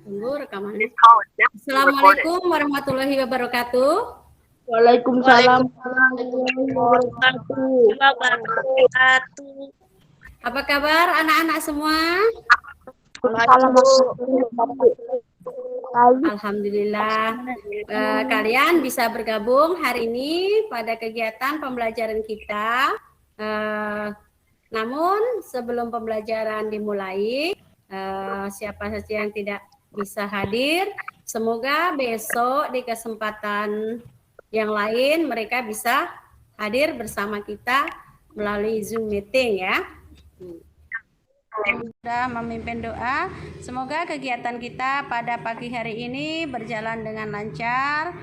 Tunggu rekamannya. Assalamualaikum warahmatullahi wabarakatuh. Waalaikumsalam warahmatullahi wabarakatuh. Apa kabar anak-anak semua? Alhamdulillah. Kalian bisa bergabung hari ini pada kegiatan pembelajaran kita. Namun sebelum pembelajaran dimulai, siapa saja yang tidak bisa hadir, semoga besok di kesempatan yang lain mereka bisa hadir bersama kita melalui Zoom meeting ya. Sudah memimpin doa, semoga kegiatan kita pada pagi hari ini berjalan dengan lancar,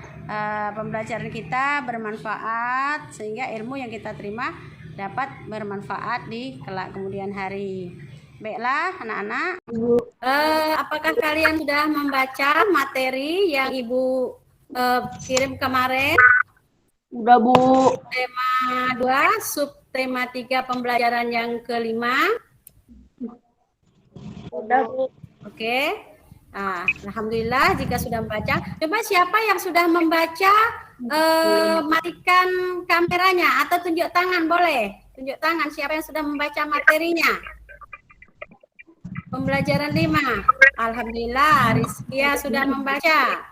pembelajaran kita bermanfaat sehingga ilmu yang kita terima dapat bermanfaat di kelak kemudian hari. Baiklah anak-anak, apakah kalian sudah membaca materi yang Ibu kirim kemarin? Udah, Bu. Tema 2, subtema 3 pembelajaran yang kelima. Udah, Bu. Oke. Alhamdulillah jika sudah membaca. Coba siapa yang sudah membaca, matikan kameranya atau tunjuk tangan boleh. Tunjuk tangan siapa yang sudah membaca materinya. Pembelajaran 5. Alhamdulillah Rizkia sudah membaca.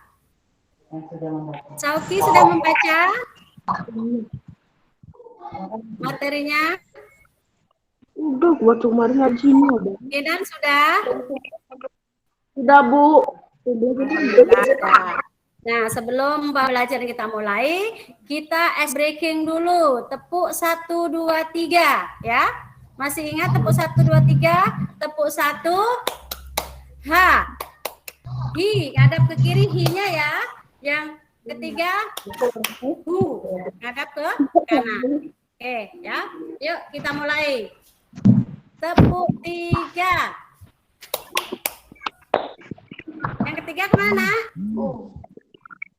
Sauki sudah membaca materinya. Udah, gua cuma ngaji nih. Kedan sudah? Sudah, Bu. Nah, sebelum pembelajaran kita mulai, kita ice breaking dulu. Tepuk 1, 2, 3 ya. Masih ingat tepuk 1, 2, 3? Tepuk 1. Ha. Hi, ngadap ke kiri hi-nya ya. Yang ketiga hu, ngadap ke kanan. Oke, ya. Yuk kita mulai. Tepuk 3. Yang ketiga kemana?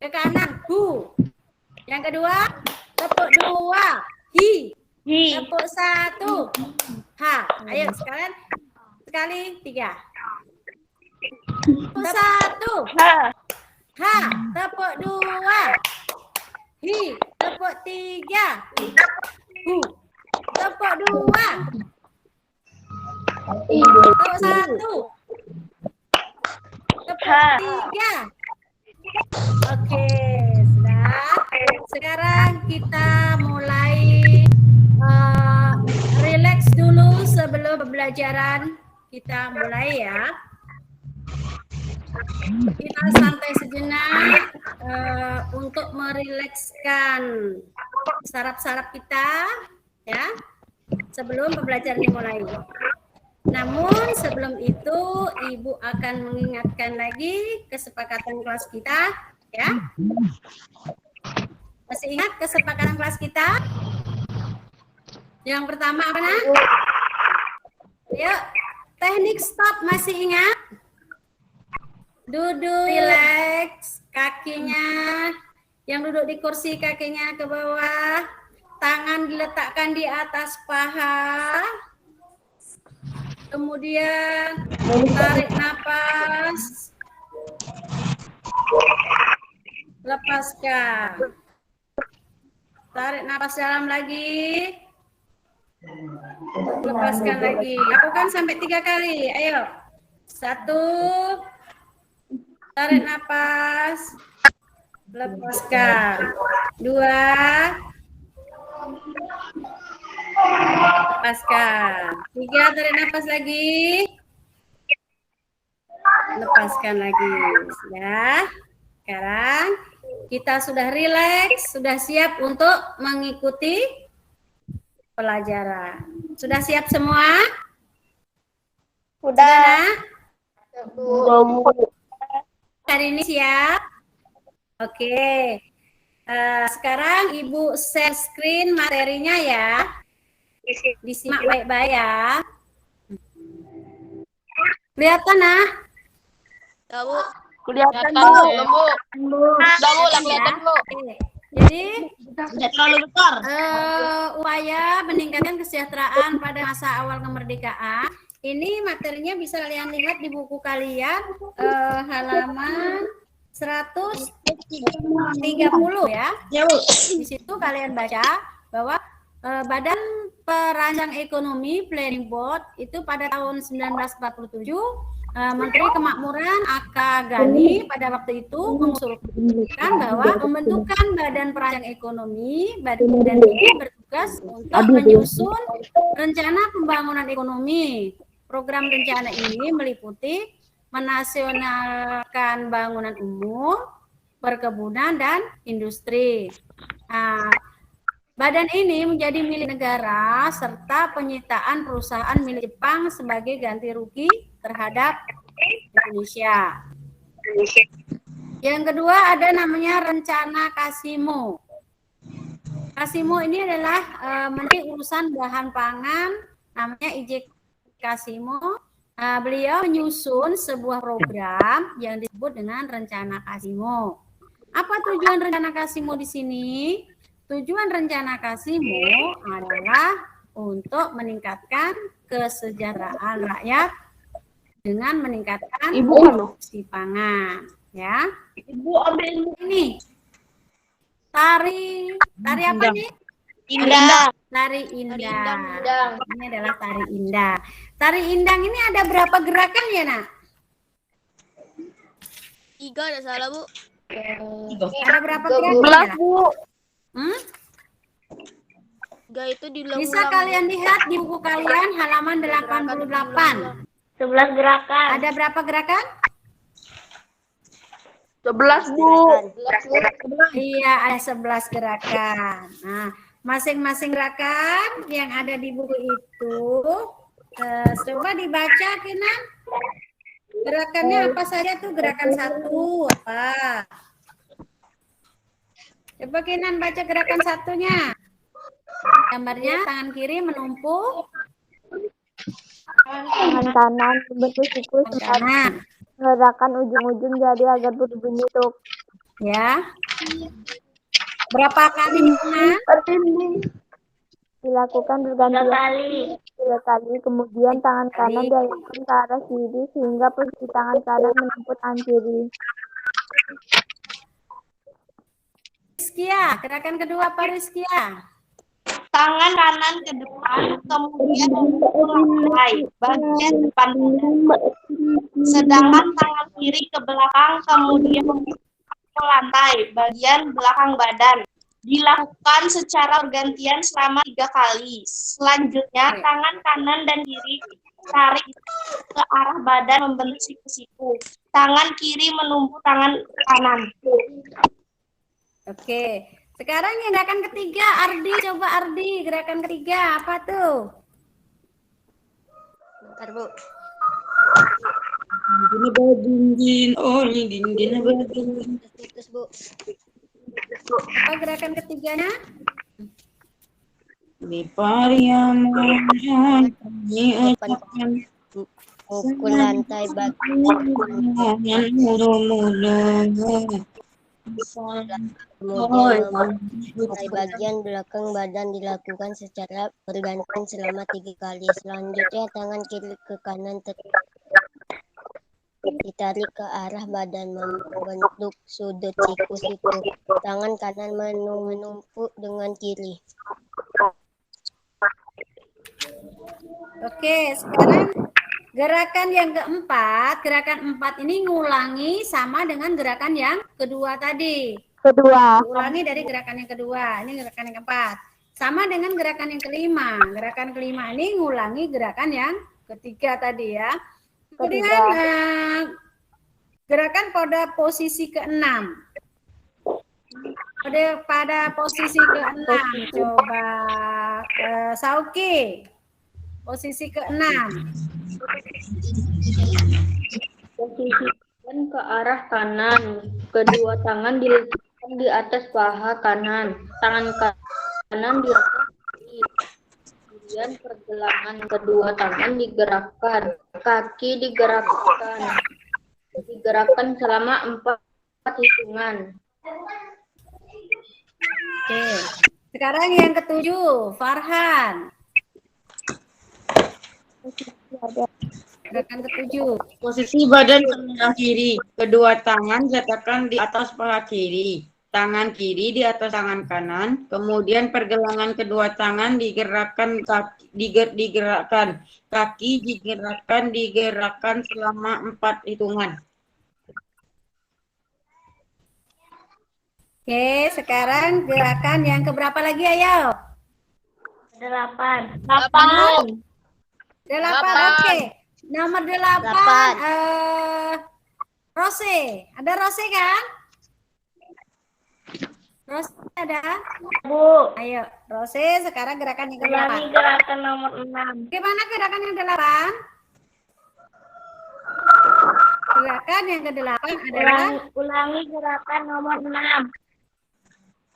Ke kanan. Hu. Yang kedua, tepuk 2. Hi. Tepuk 1. Ha. Ayo sekalian. Sekali 3. Tepuk 1. Ha. Tepuk 2. Hi. Tepuk 3. Hu. Tepuk 2. Tepuk 1. Tepuk 3. Oke, sudah. Sekarang kita mulai relax dulu sebelum pembelajaran kita mulai ya. Kita santai sejenak untuk merilekskan saraf-saraf kita ya sebelum pembelajaran dimulai. Namun sebelum itu Ibu akan mengingatkan lagi kesepakatan kelas kita ya. Masih ingat kesepakatan kelas kita? Yang pertama apa nak? Yuk, teknik stop masih ingat? Duduk, relax, kakinya. Yang duduk di kursi kakinya ke bawah. Tangan diletakkan di atas paha. Kemudian tarik napas. Lepaskan. Tarik napas dalam lagi. Lepaskan lagi. Lakukan sampai 3 kali. Ayo. 1. Tarik napas. Lepaskan. 2. Lepaskan. 3. Tarik napas lagi. Lepaskan lagi. Ya. Sekarang kita sudah rileks, sudah siap untuk mengikuti pelajaran. Sudah siap semua? Udah. Hari ini siap? Oke. Sekarang Ibu share screen materinya ya. Disimak baik-baik ya. Kelihatan nah? Tahu. Kelihatan, Bu. Udah, Bu, kelihatan, Bu. Jadi Tidak terlalu besar. upaya meningkatkan kesejahteraan pada masa awal kemerdekaan Ini materinya bisa kalian lihat di buku kalian halaman 130 ya. Di situ kalian baca bahwa Badan Perancang Ekonomi Planning Board itu pada tahun 1947 Menteri Kemakmuran A.K. Ghani pada waktu itu mengusulkan bahwa pembentukan Badan Perancang Ekonomi, badan ini bertugas untuk menyusun rencana pembangunan ekonomi. Program rencana ini meliputi menasionalkan bangunan umum, perkebunan, dan industri. Nah, badan ini menjadi milik negara serta penyitaan perusahaan milik Jepang sebagai ganti rugi terhadap Indonesia. Yang kedua ada namanya Rencana Kasimo. Kasimo ini adalah Menteri Urusan Bahan Pangan, namanya I.J. Kasimo. Beliau menyusun sebuah program yang disebut dengan Rencana Kasimo. Apa tujuan Rencana Kasimo di sini? Tujuan Rencana Kasimo adalah untuk meningkatkan kesejahteraan rakyat dengan meningkatkan produksi pangan, ya. Ibu ambil Ini tari apa nih? Indah. Tari Indah. Indang. Ini adalah tari Indah. Tari Indang ini ada berapa gerakan ya, Nak? 3 ada salah, Bu. Ada berapa gerakan ya, Nak? Hmm? 3 itu diulang-ulang. Bisa kalian lihat di buku kalian halaman 88. 11 gerakan. Ada berapa gerakan? 11, Bu. Iya, ada 11 gerakan. Nah, masing-masing gerakan yang ada di buku itu coba dibaca, Kinan. Gerakannya apa saja tuh? Gerakan 1 apa? Coba Kinan baca gerakan 1-nya. Gambarnya tangan kiri menumpuk, Tangan kanan membentuk siku kanan, menggerakkan ujung-ujung jadi agar berbunyi tuk. ya. Berapa kali Kinan? Dilakukan bergantian 3 kali. Kemudian tangan kanan dialihkan ke arah kiri sehingga posisi tangan kanan menumpuk tangan kiri. Rizkia, gerakan kedua apa Rizkia? Tangan kanan ke depan, kemudian memukul lantai bagian depan badan. Sedangkan tangan kiri ke belakang, kemudian memukul lantai bagian belakang badan. Dilakukan secara bergantian selama 3 kali. Selanjutnya, tangan kanan dan kiri tarik ke arah badan membentuk siku-siku. Tangan kiri menumpuk tangan kanan. Oke, sekarang yang gerakan ketiga, Ardi, coba Ardi, gerakan ketiga apa tuh? Bentar, Bu. Putus, Bu. Apa gerakan ketiganya? Pukul lantai bagian belakang badan dilakukan secara bergantian selama 3 kali. Selanjutnya tangan kiri ke kanan ditarik ke arah badan membentuk sudut siku-siku. Tangan kanan menumpuk dengan kiri. Oke, sekarang gerakan yang keempat, gerakan 4 ini ngulangi sama dengan gerakan yang kedua tadi. Ulangi dari gerakan yang kedua, ini gerakan yang keempat. Sama dengan gerakan yang kelima. Gerakan kelima ini ngulangi gerakan yang ketiga tadi ya. Kemudian gerakan pada posisi ke-6. Pada posisi ke-6, coba Sauki. Posisi ke-6. Posisikan ke arah kanan. Kedua tangan diletakkan di atas paha kanan. Tangan kanan di atas kiri. Kemudian pergelangan kedua tangan digerakkan. Kaki digerakkan. Digerakkan selama 4 hitungan. Oke. Sekarang yang ketujuh, Farhan. Gerakan ketujuh. Posisi badan sebelah kiri. Kedua tangan letakkan di atas paha kiri. Tangan kiri di atas tangan kanan. Kemudian pergelangan kedua tangan digerakkan digerakkan. Kaki digerakkan selama 4 hitungan. Oke, sekarang gerakan yang keberapa lagi, ayo? 8. 8. 8, oke. Nomor 8, Rose. Ada Rose kan? Rose ada? Bu, Ayo, Rose, sekarang gerakan yang ke-8. ulangi gerakan nomor 6. Gimana gerakan yang ke-8? Gerakan yang ke-8 adalah Ulangi gerakan nomor 6.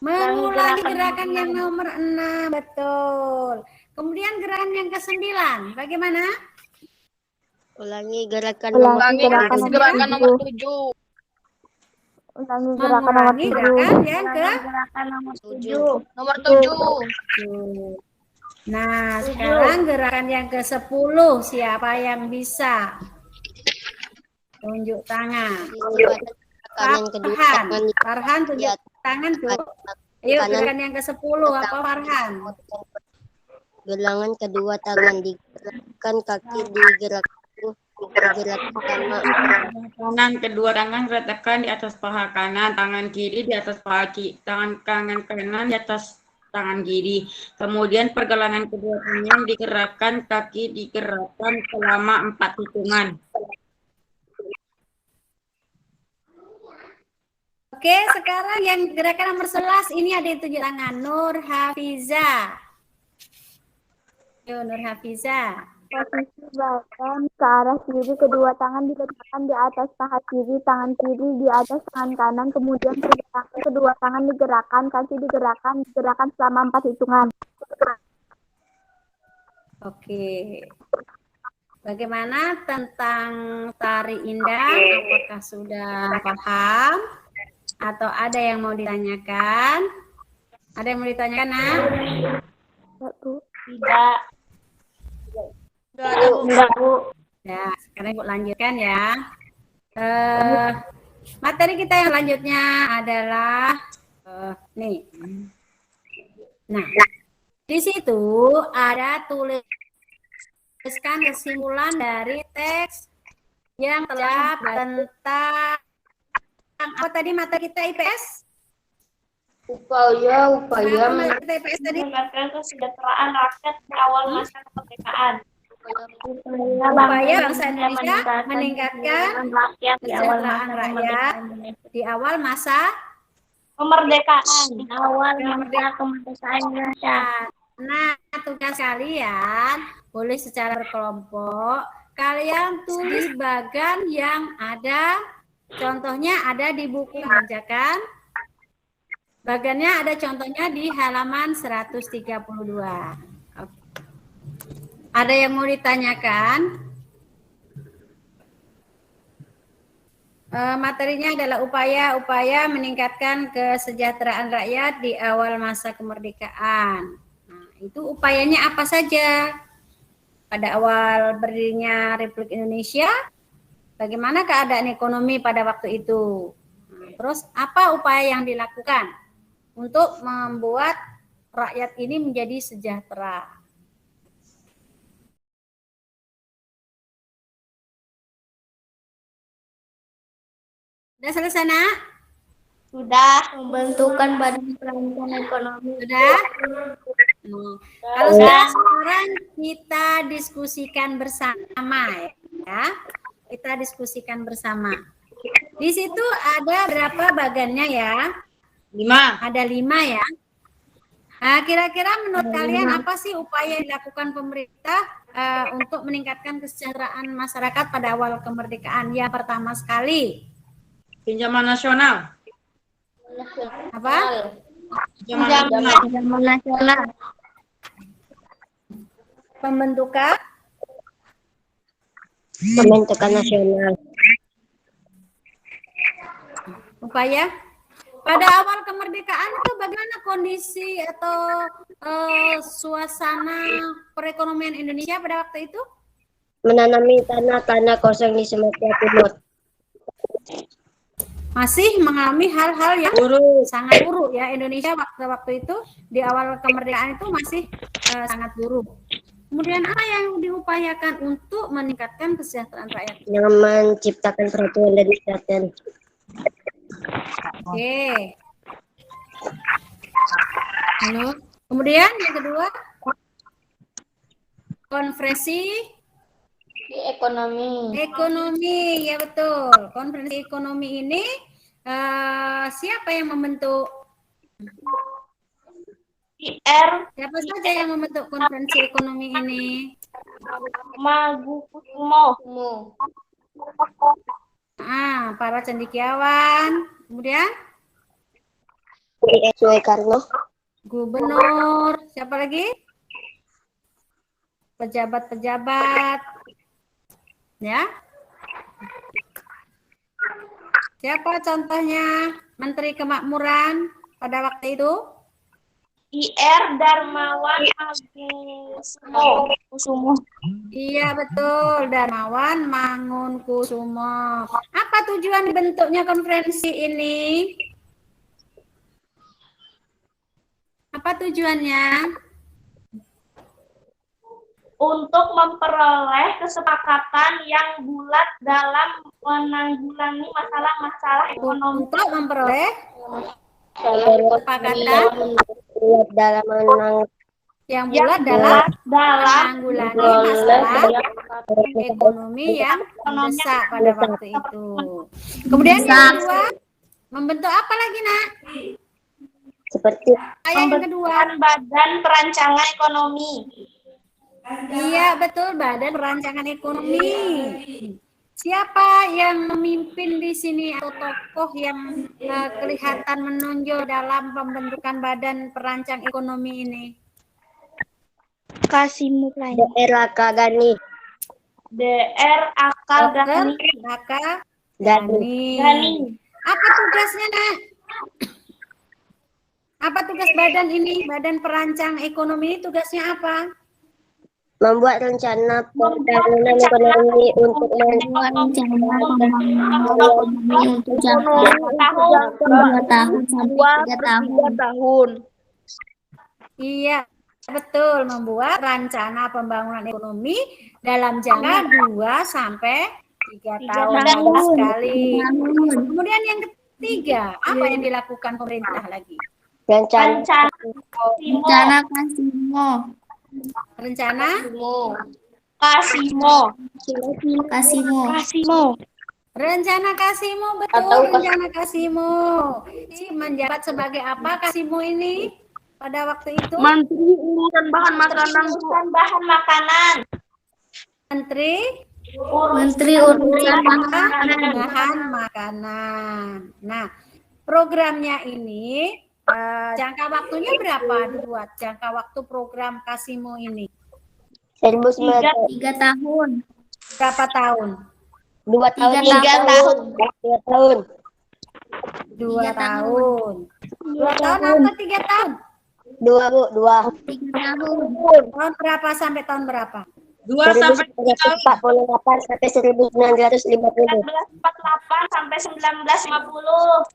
mengulangi gerakan yang nomor 6, betul. Kemudian gerakan yang ke-9, bagaimana? Ulangi gerakan Ulangi nomor gerakan 7. Ulangi gerakan nomor Mengulangi 7. gerakan yang ke Gerakan nomor 7. Nomor 7. Nah, sekarang gerakan yang ke-10, siapa yang bisa? Tunjuk tangan. kanan kedua Farhan, tangan di Farhan tunjuk tangan tuh. Ayo gerakan yang ke-10 apa Farhan? gelangan kedua tangan digerakkan, kaki digerakkan sama Kanan kedua tangan letakkan di atas paha kanan, tangan kiri di atas paha kiri, tangan kanan di atas tangan kiri. Kemudian pergelangan kedua tangan digerakkan, kaki digerakkan selama 4 hitungan. Oke, sekarang yang gerakan nomor 11 ini ada yang tunjuk tangan. Nur Hafiza. Yo, Nur Hafiza. Posisi badan ke arah kiri, kedua tangan diletakkan di atas paha kiri, tangan kiri di atas tangan kanan, kemudian pergelangan kedua tangan digerakkan, kaki digerakkan selama 4 hitungan. Oke. Bagaimana tentang tari indah? Apakah sudah paham? Atau ada yang mau ditanyakan? Ada yang mau ditanyakan, Nak? Tidak. Ya, sekarang Ibu lanjutkan ya. Materi kita yang selanjutnya adalah nih. Nah, di situ ada tuliskan kesimpulan dari teks yang telah tentang apa tadi materi kita IPS? upaya Materi IPS tadi Meningkatkan kesejahteraan rakyat di awal masa kemerdekaan. upaya bangsa Indonesia meningkatkan rakyat di awal kesejahteraan masa rakyat di awal masa Kemerdekaan. kemerdekaan Indonesia. Nah, tugas kalian boleh secara berkelompok. Kalian tulis bagan yang ada, contohnya ada di buku kerjakan. Bagannya ada contohnya di halaman 132. Oke. Ada yang mau ditanyakan? Materinya adalah upaya-upaya meningkatkan kesejahteraan rakyat di awal masa kemerdekaan. Nah, itu upayanya apa saja? Pada awal berdirinya Republik Indonesia, bagaimana keadaan ekonomi pada waktu itu? Nah, terus apa upaya yang dilakukan untuk membuat rakyat ini menjadi sejahtera? Sudah selesai, Nak? Sudah. Membentukan Badan Perancangan Ekonomi. Sudah? Kalau sudah, sekarang kita diskusikan bersama ya. Kita diskusikan bersama. Di situ ada berapa bagannya ya? 5. Ada 5 ya. Nah, kira-kira menurut kalian apa sih upaya yang dilakukan pemerintah untuk meningkatkan kesejahteraan masyarakat pada awal kemerdekaan? Yang pertama sekali, Pinjaman nasional. apa? Pinjaman nasional. Pembentukan nasional. upaya. Pada awal kemerdekaan itu bagaimana kondisi atau suasana perekonomian Indonesia pada waktu itu? menanami tanah kosong di Sumatera Timur. Masih mengalami hal-hal yang Buruk. sangat buruk ya. Indonesia waktu itu di awal kemerdekaan itu masih sangat buruk. Kemudian apa yang diupayakan untuk meningkatkan kesejahteraan rakyat? Yang menciptakan peraturan dan kesejahteraan. Oke. Halo. Kemudian yang kedua, konferensi Di ekonomi. ekonomi, ya betul. Konferensi ekonomi ini siapa yang membentuk? IR Siapa saja yang membentuk konferensi ekonomi ini? Magukusumo. Para cendekiawan. Kemudian Soekarno. gubernur. Siapa lagi? Pejabat-pejabat. Ya. Siapa contohnya Menteri Kemakmuran pada waktu itu? IR Darmawan Kusumo. Iya betul, Darmawan Mangunkusumo. Apa tujuan dibentuknya konferensi ini? Apa tujuannya? Untuk memperoleh kesepakatan yang bulat dalam menanggulangi masalah-masalah ekonomi. Untuk memperoleh kesepakatan dalam menang yang bulat dalam menanggulangi masalah ekonomi yang mendesak pada waktu itu. Kemudian yang kedua, membentuk apa lagi, Nak? seperti Yang kedua, Badan Perancangan Ekonomi. iya betul, Badan Perancangan Ekonomi. Siapa yang memimpin di sini atau tokoh yang kelihatan menonjol dalam pembentukan Badan Perancang Ekonomi ini? Kasimu daerah Kagani. DR Akal Dokter Gani. Raka Gani. Gani. Apa tugasnya, Nak? Apa tugas badan ini? Badan Perancang Ekonomi ini tugasnya apa? Membuat rencana pembangunan ekonomi untuk membuat rencana pembangunan ekonomi untuk jangka 2 tahun sampai 3 tahun. Iya, betul, membuat rencana pembangunan ekonomi dalam jangka 2 sampai 3 tahun. Bagus sekali. Kemudian yang ketiga, apa yang dilakukan pemerintah lagi? rencana Rencana Kasimo. Rencana Kasimo. Rencana Kasimo, betul, rencana Kasimo. Menjabat sebagai apa Kasimo ini pada waktu itu? Menteri Urusan Bahan Makanan. Menteri Urusan bahan makanan. Nah, programnya ini jangka waktunya berapa dibuat? Jangka waktu program Kasimo ini 1900 3 tahun. berapa tahun? 2 tahun. 3 tahun. 2 tahun. 2 tahun. tahun. 2 tahun atau 3 tahun? 2 Bu, 2. 3 tahun. Tahun berapa sampai tahun berapa? 2 sampai 3 tahun. 1948 sampai 1950. 1948 sampai 1950.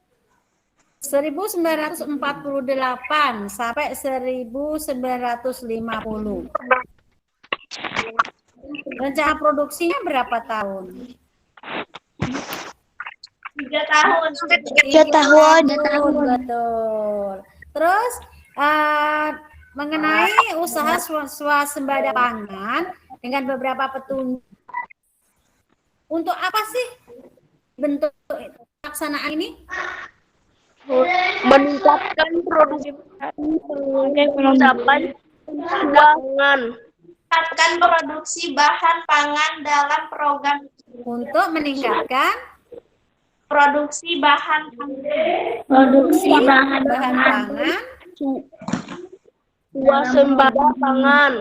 1948 sampai 1950. Rencana produksinya berapa tahun? 3 tahun. 3 tahun. Betul. Terus mengenai usaha swasembada pangan dengan beberapa petunjuk. Untuk apa sih bentuk pelaksanaan ini? Meningkatkan produksi pencapai pangan. Meningkatkan produksi bahan pangan dalam program Untuk meningkatkan produksi bahan bahan pangan. swasembada pangan.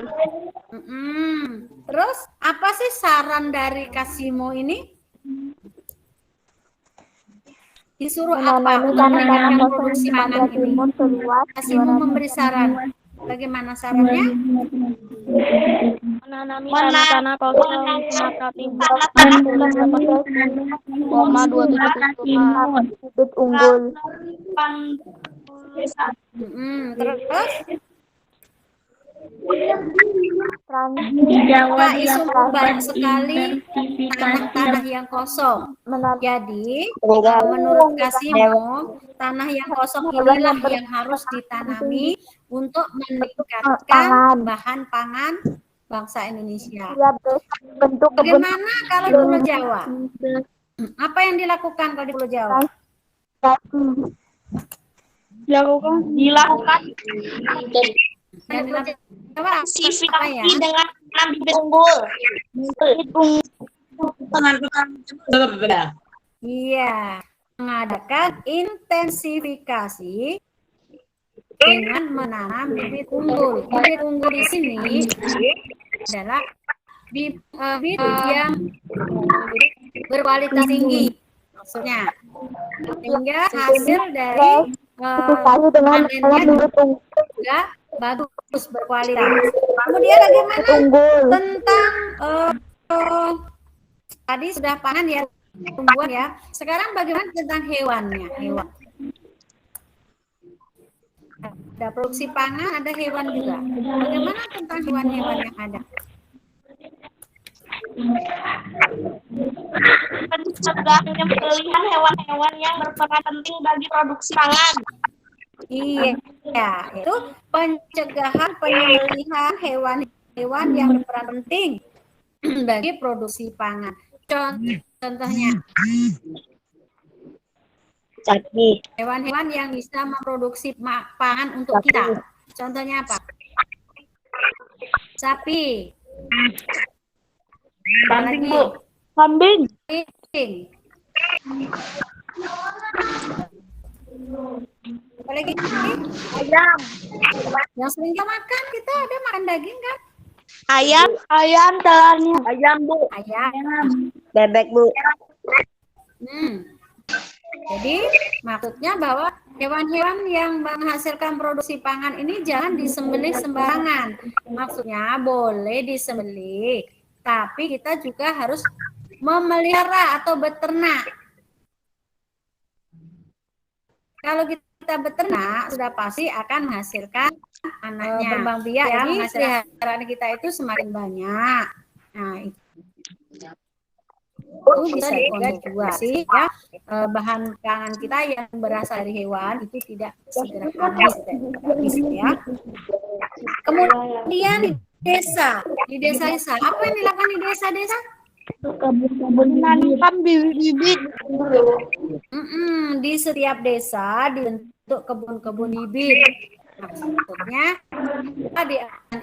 Terus apa sih saran dari Kasimo ini? Disuruh apa? Meningkatkan produksi pangan ini. Kasimo memberi saran. Bagaimana sarannya? Menanami Menanam tanah kosong Sumatera Timur tanah 0,277 bibit unggul. Terus Jawa Pak Isu banyak sekali tanah-tanah yang kosong. Jadi menurut Kasimo, tanah yang kosong inilah yang harus ditanami untuk meningkatkan bahan pangan bangsa Indonesia. Bentuk kebun Bagaimana kalau di Pulau Jawa? Apa yang dilakukan kalau di Pulau Jawa? dilakukan Yang dilakukan apa ya? intensifikasi dengan menanam bibit unggul. Iya, mengadakan intensifikasi dengan menanam bibit unggul. Bibit unggul di sini adalah bibit yang berkualitas tinggi, maksudnya, sehingga hasil dari panennya juga bagus, berkualitas. Kemudian bagaimana tentang tadi sudah pangan ya, tumbuhan ya. Sekarang bagaimana tentang hewannya? Hewan. Ada produksi pangan, ada hewan juga. Bagaimana tentang hewan-hewan yang ada? Mencegah penyembelihan hewan-hewan yang berperan penting bagi produksi pangan. Iya, itu pencegahan penyembelihan hewan-hewan yang berperan penting bagi produksi pangan. Contohnya, hewan-hewan yang bisa memproduksi pangan untuk kita. Contohnya apa? Sapi. Kambing, Lagi. Bu. Kambing. Apa lagi? Ayam. Yang sering kita makan, kita ada makan daging kan? Ayam telurnya. Ayam, Bu. Ayam. Bebek, Bu. Jadi maksudnya bahwa hewan-hewan yang menghasilkan produksi pangan ini jangan disembelih sembarangan. Maksudnya boleh disembelih, tapi kita juga harus memelihara atau beternak. Kalau kita beternak sudah pasti akan menghasilkan anaknya, berkembang biak ya, peliharaan kita itu semakin banyak. Nah, itu bisa dikonsumsi ya, bahan pangan kita yang berasal dari hewan itu tidak segera habis ya. Kemudian di desa apa yang dilakukan di desa-desa? Menanam bibit-bibit. Di setiap desa dibentuk kebun-kebun bibit. Maksudnya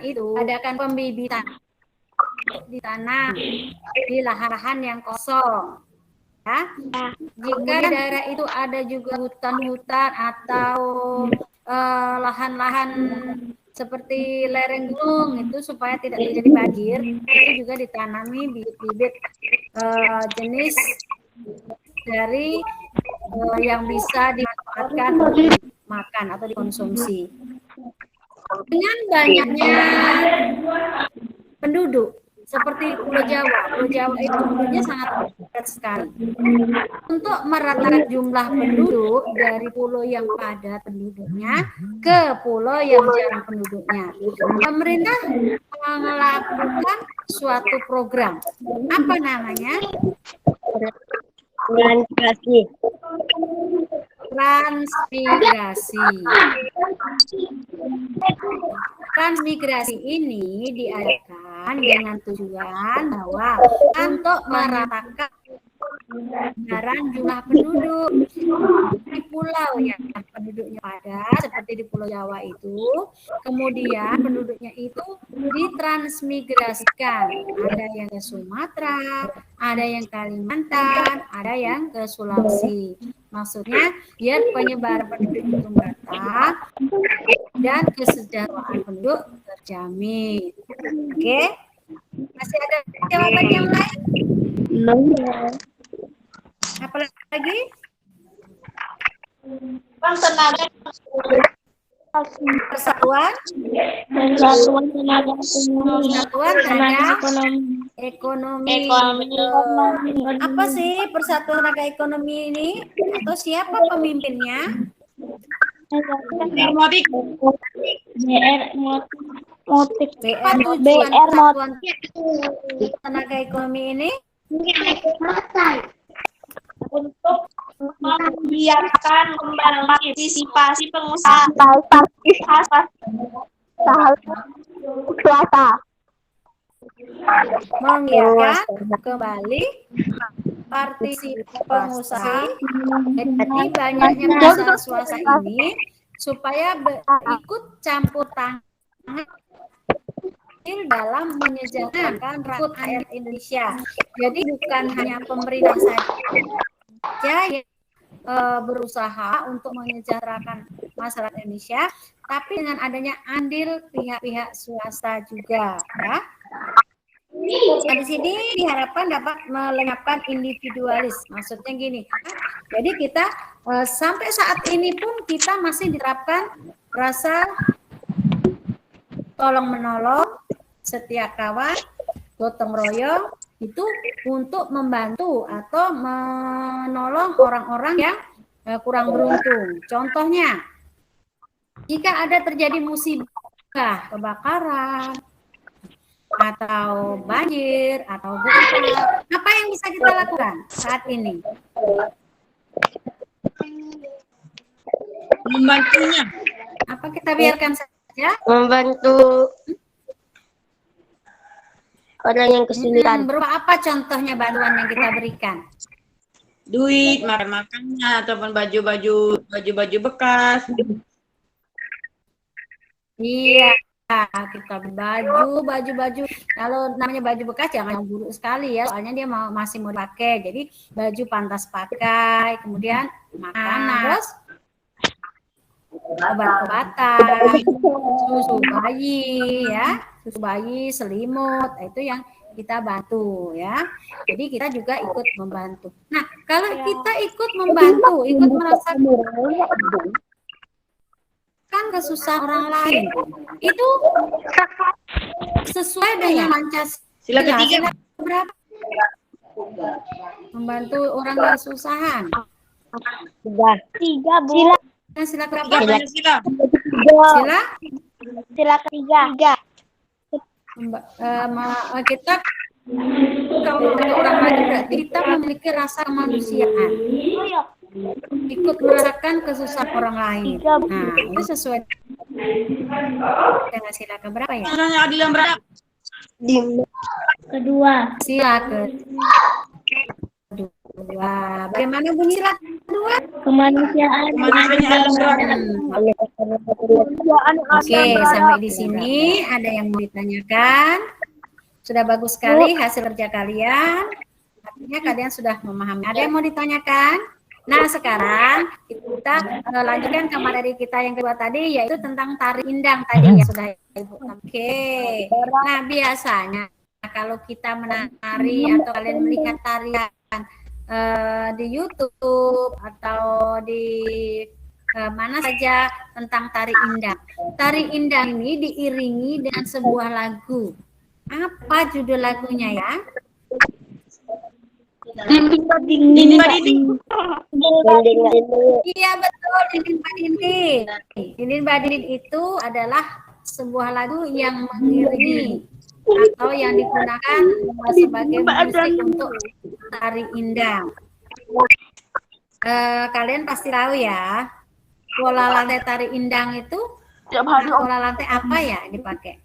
itu adakan pembibitan ditanam di lahan-lahan yang kosong. Ya. Jika di daerah itu ada juga hutan-hutan atau lahan-lahan seperti lereng gunung itu supaya tidak terjadi banjir, itu juga ditanami bibit-bibit jenis dari yang bisa dimanfaatkan untuk makan atau dikonsumsi. Dengan banyaknya penduduk seperti Pulau Jawa itu penduduknya sangat padat sekali. Untuk meratakan jumlah penduduk dari pulau yang padat penduduknya ke pulau yang jarang penduduknya, pemerintah melakukan suatu program. Apa namanya? Transmigrasi ini diadakan dengan tujuan bahwa untuk meratakan jumlah penduduk di pulau yang penduduknya padat seperti di Pulau Jawa itu, kemudian penduduknya itu ditransmigrasikan, ada yang ke Sumatera, ada yang Kalimantan, ada yang ke Sulawesi. Maksudnya biar penyebaran penduduk itu merata dan kesejahteraan penduduk terjamin. Oke? Masih ada jawaban yang lain? Apa lagi? Tenaga Persatuan tenaga Persatuan Tenaga Ekonomi. Betul. Apa sih Persatuan Tenaga Ekonomi ini? Atau siapa pemimpinnya? Apa tujuan Persatuan Tenaga Ekonomi ini? untuk membiarkan kembali partisipasi pengusaha swasta. Menggiatkan kembali partisipasi pengusaha. Jadi banyaknya pengusaha swasta ini supaya ikut campur tangan dalam menyejahterakan rakyat Indonesia. Jadi bukan hanya pemerintah saja yang berusaha untuk menyejahterakan masyarakat Indonesia, tapi dengan adanya andil pihak-pihak swasta juga, ya. Nah, di sini diharapkan dapat melenyapkan individualis. Maksudnya gini, jadi kita sampai saat ini pun kita masih diterapkan rasa tolong menolong, setia kawan, gotong royong, itu untuk membantu atau menolong orang-orang yang kurang beruntung. Contohnya, jika ada terjadi musibah, kebakaran, atau banjir, atau gempa, apa yang bisa kita lakukan saat ini? Membantunya. Apa kita biarkan saja? Membantu orang yang kesulitan. Berupa apa contohnya bantuan yang kita berikan? Duit, makan-makannya, ataupun baju-baju bekas. Iya, kita baju. Kalau namanya baju bekas jangan yang buruk sekali ya, soalnya dia masih mau dipakai. Jadi baju pantas pakai, kemudian makanan, terus obat-obatan, susu bayi ya, susu bayi, selimut, itu yang kita bantu ya. Jadi kita juga ikut membantu. Nah, kalau kita ikut membantu, ikut merasakan kesusahan orang lain, itu sesuai dengan Pancasila. Ketiga. Berapa? Membantu orang yang kesusahan. Tiga, Bu. Sila berapa? Pancasila. Sila Ketiga. kita kalau orang lain berarti kita memiliki rasa kemanusiaan, ikut merasakan kesusahan orang lain. Nah, itu sesuai dengan sila keberapa ya? Contohnya adil yang beradab. Kedua. Sila kedua. Bagaimana bunyi sila kedua? Kemanusiaan. Oke, sampai di sini ada yang mau ditanyakan? Sudah bagus sekali hasil kerja kalian. Artinya kalian sudah memahami. Ada yang mau ditanyakan? Nah, sekarang kita lanjutkan ke materi kita yang kedua tadi, yaitu tentang tari indang tadi ya sudah Ibu. Oke. Nah, biasanya kalau kita menari atau kalian melihat tarian di YouTube atau di mana saja tentang tari indang. Tari indang ini diiringi dengan sebuah lagu. Apa judul lagunya ya? Dinding. Iya betul, Dinding Badinding. Dinding Badinding itu adalah sebuah lagu yang mengiringi atau yang digunakan sebagai musik untuk tari indang. Kalian pasti tahu ya, pola lantai tari indang itu pola lantai apa ya dipakai?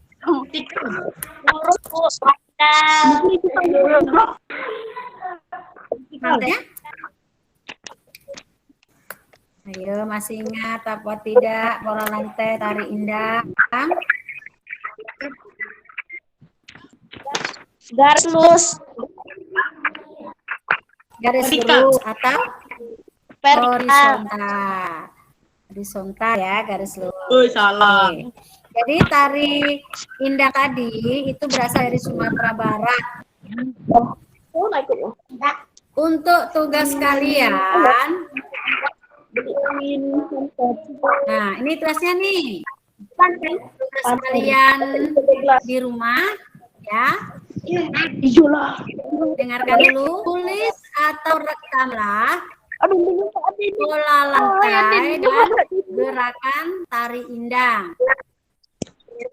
Lantainya? Ayo, masih ingat apa tidak pola lantai tari indang? Garis lurus. Garis lurus atau Vertikal. horizontal. Horizontal ya, garis lurus. Oh, salah. Oke. Jadi tari indang tadi itu berasal dari Sumatera Barat. Untuk tugas kalian Nah, ini tugasnya nih. Tugas kalian di rumah, ya. Dengarkan dulu. Tulis atau rekamlah pola lantai dan gerakan tari indang.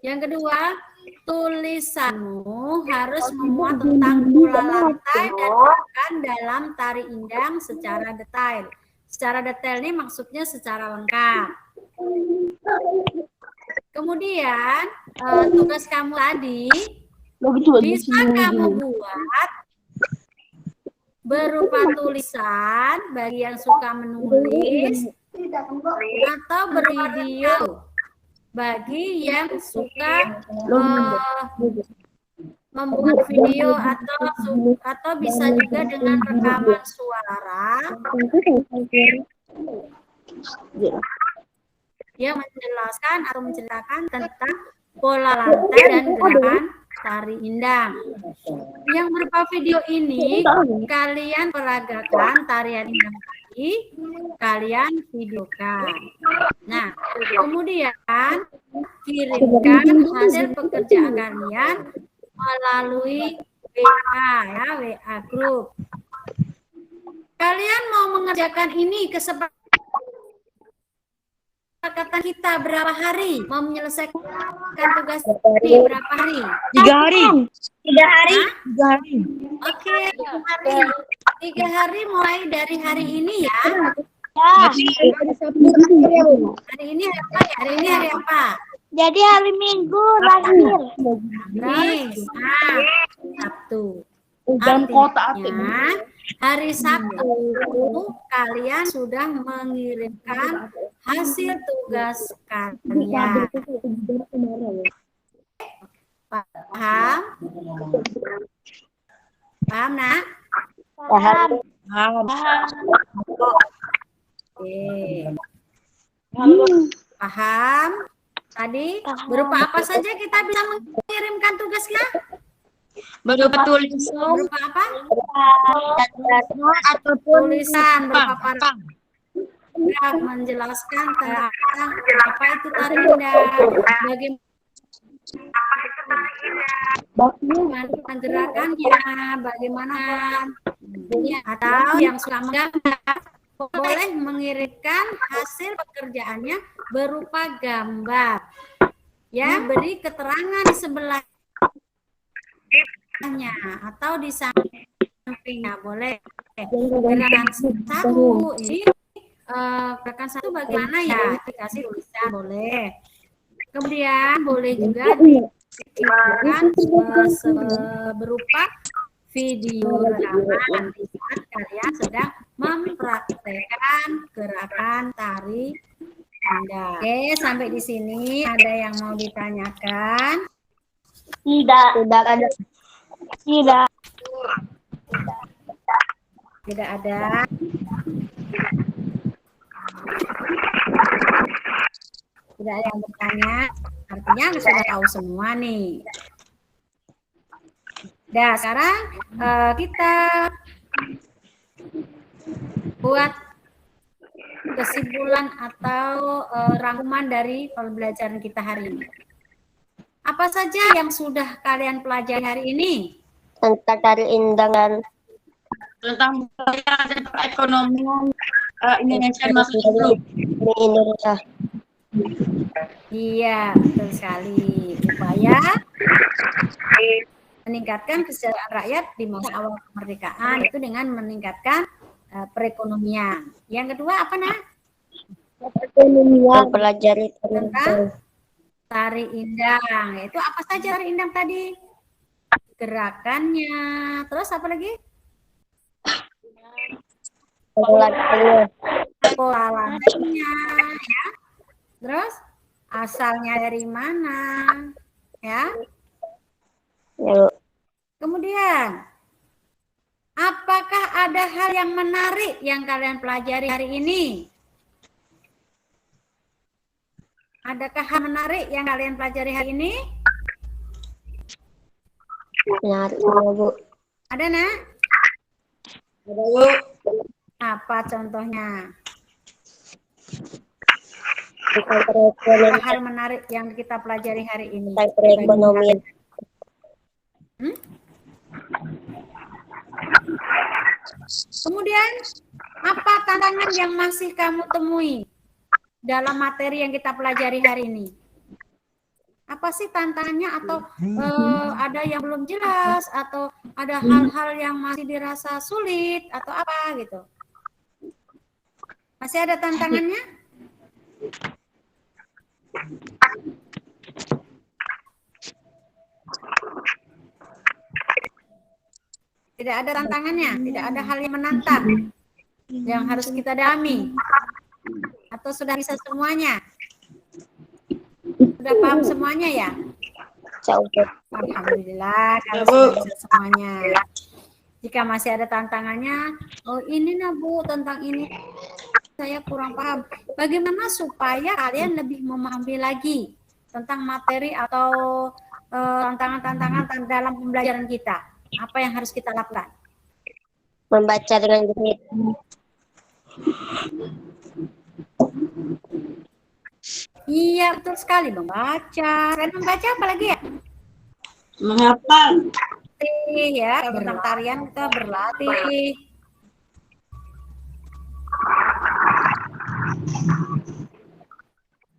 Yang kedua, tulisanmu harus memuat tentang pola lantai dan gerakan dalam tari indang secara detail. Secara detail ini maksudnya secara lengkap. Kemudian, tugas kamu tadi bisa kamu buat berupa tulisan bagi yang suka menulis atau bervideo bagi yang suka membuat video atau bisa juga dengan rekaman suara yang menjelaskan atau menceritakan tentang pola lantai dan gerakan tari indang. Yang berupa video ini kalian peragakan tarian indang tadi, kalian videokan. Nah, kemudian kirimkan hasil pekerjaan kalian melalui WA, ya, WA group. Kalian mau mengerjakan ini kesepakatan kita berapa hari? Mau menyelesaikan tugas ini berapa hari? 3 hari. 3 hari. Hah? 3 hari. Oke, 3 hari. 3 hari mulai dari hari ini ya. Hari ini apa ya? Hari ini hari apa? Jadi hari Minggu lahir. Kamis. Nah, Sabtu. Artinya hari Sabtu kalian sudah mengirimkan hasil tugas kalian. Paham? Paham, Nak? Paham. Oke. Paham? Tadi berupa apa saja kita bisa mengirimkan tugas kita? Berupa tulisan Berupa apa? atau Tulisan berupa paragraf menjelaskan tentang apa itu tari indang, bagaimana gerakannya, bagaimana atau yang suka menggambar boleh mengirimkan hasil pekerjaannya berupa gambar. Ya, beri keterangan di sebelahnya atau di sampingnya boleh. Gerakan satu ini gerakan satu bagaimana ya? Dikasih tulisan boleh. Kemudian boleh juga diberikan berupa video rekaman di saat kalian sedang mempraktekkan gerakan tari indang. Oke, sampai di sini ada yang mau ditanyakan? Tidak ada. Tidak. Tidak ada. Tidak ada yang bertanya. Artinya sudah tahu semua nih. Nah, sekarang kita buat kesimpulan atau rangkuman dari pembelajaran kita hari ini. Apa saja yang sudah kalian pelajari hari ini? Tentang tari indang dan tentang budaya dan perekonomian Indonesia masuk grup. Indonesia. Iya, betul sekali. Upaya meningkatkan kesejahteraan rakyat di masa awal kemerdekaan itu dengan meningkatkan perekonomian. Yang kedua apa, Nak? Mempelajari Tentang tari indang. Itu apa saja tari indang tadi? Gerakannya. Terus apa lagi? Pola lantainya, ya. Terus asalnya dari mana, ya? Kemudian, apakah ada hal yang menarik yang kalian pelajari hari ini? Adakah hal menarik yang kalian pelajari hari ini? Menarik, Bu. Ada, Nak? Ada, Bu. Apa contohnya? Apa hal menarik yang kita pelajari hari ini? Perekonomian. Kemudian, apa tantangan yang masih kamu temui dalam materi yang kita pelajari hari ini? Apa sih tantangannya, atau ada yang belum jelas, atau ada hal-hal yang masih dirasa sulit, atau apa gitu? Masih ada tantangannya? Tidak ada tantangannya, tidak ada hal yang menantang yang harus kita dalami, atau sudah bisa semuanya? Sudah paham semuanya ya? Alhamdulillah kalau sudah bisa semuanya. Jika masih ada tantangannya, oh ini nah Bu, tentang ini saya kurang paham. Bagaimana supaya kalian lebih memahami lagi tentang materi atau tantangan-tantangan dalam pembelajaran kita? Apa yang harus kita lakukan? Membaca dengan jenis. Iya, betul sekali, membaca. Selain membaca apa lagi ya? Menghafal. Berlatih ya, tentang tarian kita berlatih.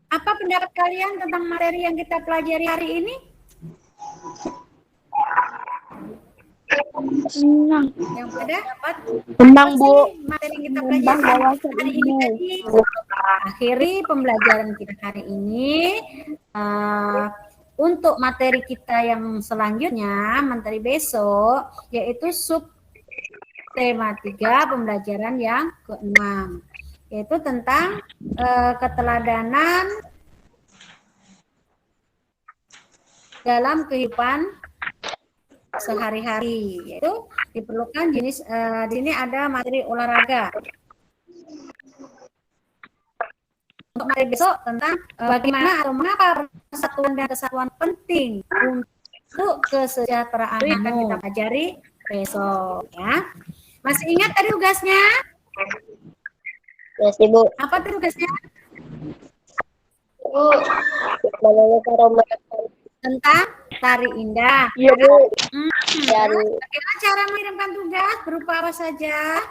Apa pendapat kalian tentang materi yang kita pelajari hari ini? Yang pada dapat Tenang, Bu. materi yang kita pelajari hari ini tadi. Akhiri pembelajaran kita hari ini. Untuk materi kita yang selanjutnya, materi besok, yaitu sub tema 3 pembelajaran yang ke-6, yaitu tentang keteladanan dalam kehidupan sehari-hari, yaitu diperlukan jenis di sini ada materi olahraga. Untuk materi besok tentang bagaimana atau mengapa persatuan dan kesatuan penting untuk kesejahteraan akan kita pelajari besok ya. Masih ingat tadi tugasnya? Ya, Bu. Apa tugasnya? Tentang tari indah. Iya, Bu. Bagaimana cara mengirimkan tugas? Berupa apa saja?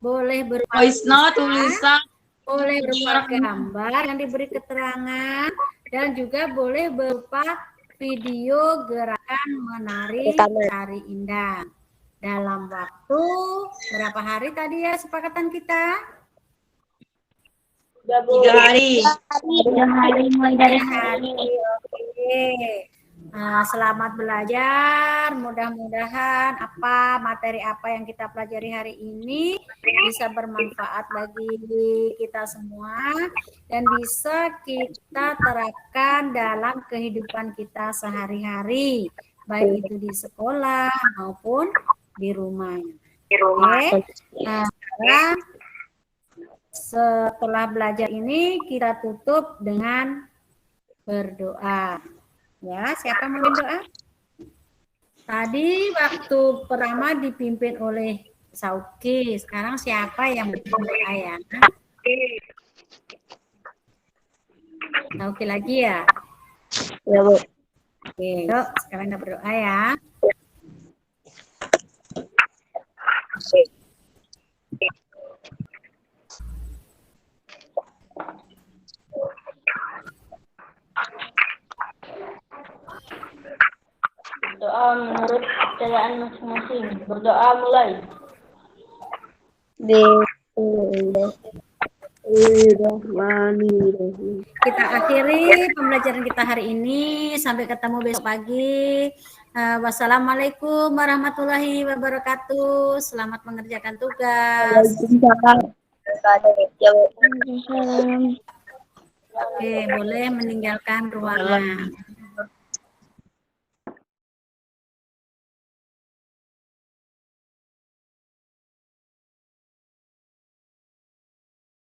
Boleh berupa Voice note, tulisan. boleh berupa gambar yang diberi keterangan, dan juga boleh berupa video gerakan menari tari indah. Dalam waktu berapa hari tadi ya sepakatan kita? 3 hari. 3 hari mulai dari hari. Oke. Nah, selamat belajar. Mudah-mudahan materi apa yang kita pelajari hari ini bisa bermanfaat bagi kita semua dan bisa kita terapkan dalam kehidupan kita sehari-hari, baik itu di sekolah maupun di rumah. Oke. Nah, sekarang setelah belajar ini kita tutup dengan berdoa. Ya, siapa mau berdoa? Tadi waktu pertama dipimpin oleh Sauki, sekarang siapa yang berdoa ya? Sauki lagi ya? Ya, Bu. Oke, yuk sekarang kita berdoa ya. Doa menurut kepercayaan masing-masing. Berdoa mulai. Kita akhiri pembelajaran kita hari ini. Sampai ketemu besok pagi. Wassalamualaikum warahmatullahi wabarakatuh. Selamat mengerjakan tugas. Oke, boleh meninggalkan ruangan.